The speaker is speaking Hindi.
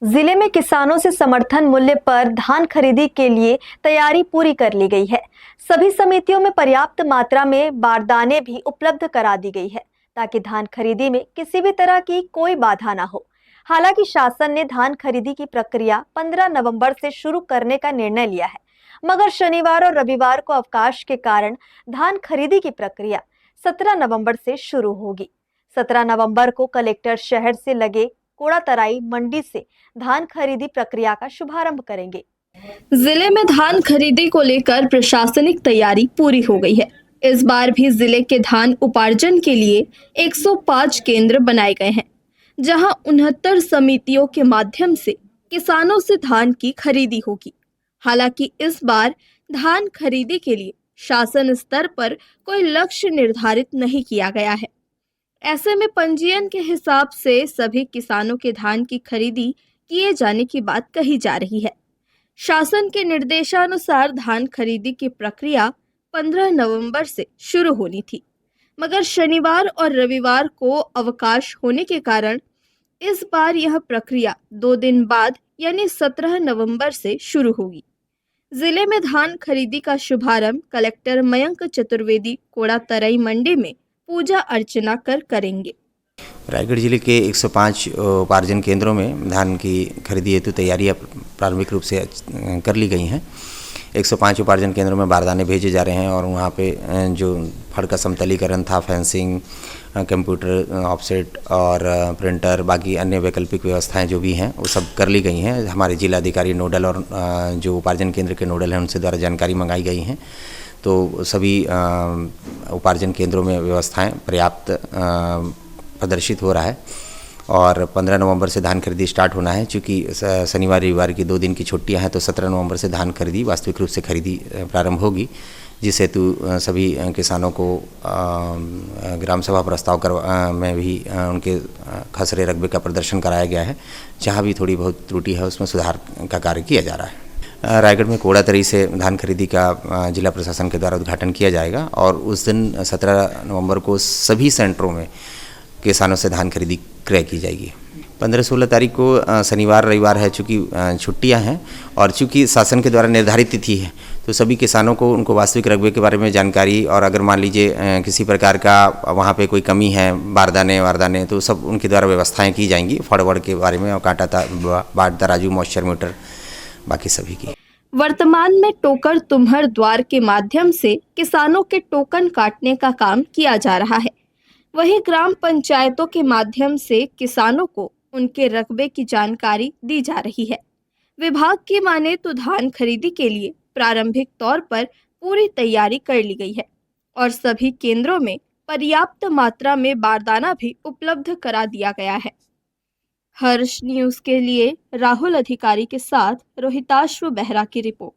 जिले में किसानों से समर्थन मूल्य पर धान खरीदी के लिए तैयारी पूरी कर ली गई है। सभी समितियों में पर्याप्त मात्रा में बारदाने भी उपलब्ध करा दी गई है ताकि धान खरीदी में किसी भी तरह की कोई बाधा ना हो। हालांकि शासन ने धान खरीदी की प्रक्रिया 15 नवंबर से शुरू करने का निर्णय लिया है, मगर शनिवार और रविवार को अवकाश के कारण धान खरीदी की प्रक्रिया 17 नवंबर से शुरू होगी। 17 नवंबर को कलेक्टर शहर से लगे कोड़ातराई मंडी से धान खरीदी प्रक्रिया का शुभारंभ करेंगे। जिले में धान खरीदी को लेकर प्रशासनिक तैयारी पूरी हो गई है। इस बार भी जिले के धान उपार्जन के लिए 105 केंद्र बनाए गए हैं, जहां 69 समितियों के माध्यम से किसानों से धान की खरीदी होगी। हालांकि इस बार धान खरीदी के लिए शासन स्तर पर कोई लक्ष्य निर्धारित नहीं किया गया है। ऐसे में पंजीयन के हिसाब से सभी किसानों के धान की खरीदी किए जाने की बात कही जा रही है। शासन के निर्देशानुसार धान खरीदी की प्रक्रिया 15 नवंबर से शुरू होनी थी, मगर शनिवार और रविवार को अवकाश होने के कारण इस बार यह प्रक्रिया 2 दिन बाद यानी 17 नवंबर से शुरू होगी। जिले में धान खरीदी का शुभारंभ कलेक्टर मयंक चतुर्वेदी कोड़ातराई मंडी में पूजा अर्चना कर करेंगे। रायगढ़ जिले के 105 उपार्जन केंद्रों में धान की खरीदी हेतु तैयारियां प्रारंभिक रूप से कर ली गई हैं। 105 उपार्जन केंद्रों में बारदाने भेजे जा रहे हैं और वहाँ पे जो फड़ का समतलीकरण था, फेंसिंग, कंप्यूटर ऑफसेट और प्रिंटर, बाकी अन्य वैकल्पिक व्यवस्थाएं जो भी हैं वो सब कर ली गई हैं। हमारे जिला अधिकारी नोडल और जो उपार्जन केंद्र के नोडल हैं उनसे द्वारा जानकारी मंगाई गई हैं। तो सभी उपार्जन केंद्रों में व्यवस्थाएं पर्याप्त प्रदर्शित हो रहा है और 15 नवंबर से धान खरीदी स्टार्ट होना है। चूँकि शनिवार रविवार की 2 दिन की छुट्टियां हैं, तो 17 नवंबर से धान खरीदी वास्तविक रूप से खरीदी प्रारंभ होगी, जिस हेतु सभी किसानों को ग्राम सभा प्रस्ताव में भी उनके खसरे रकबे का प्रदर्शन कराया गया है। जहाँ भी थोड़ी बहुत त्रुटि है उसमें सुधार का कार्य किया जा रहा है। रायगढ़ में कोड़ातरी से धान खरीदी का जिला प्रशासन के द्वारा उद्घाटन किया जाएगा और उस दिन 17 नवंबर को सभी सेंटरों में किसानों से धान खरीदी क्रय की जाएगी। 15-16 तारीख को शनिवार रविवार है, चूँकि छुट्टियां हैं और चूँकि शासन के द्वारा निर्धारित तिथि है, तो सभी किसानों को उनको वास्तविक रकबे के बारे में जानकारी, और अगर मान लीजिए किसी प्रकार का वहाँ पे कोई कमी है बारदाने, तो सब उनके द्वारा व्यवस्थाएं की जाएंगी फॉरवर्ड के बारे में, और कांटा बाट तराजू, मॉइस्चर मीटर, बाकी सभी की। वर्तमान में टोकर तुम्हर द्वार के माध्यम से किसानों के टोकन काटने का काम किया जा रहा है। वहीं ग्राम पंचायतों के माध्यम से किसानों को उनके रकबे की जानकारी दी जा रही है। विभाग की माने तो धान खरीदी के लिए प्रारंभिक तौर पर पूरी तैयारी कर ली गई है और सभी केंद्रों में पर्याप्त मात्रा में बारदाना भी उपलब्ध करा दिया गया है। हर्ष न्यूज के लिए राहुल अधिकारी के साथ रोहिताश्व बेहरा की रिपोर्ट।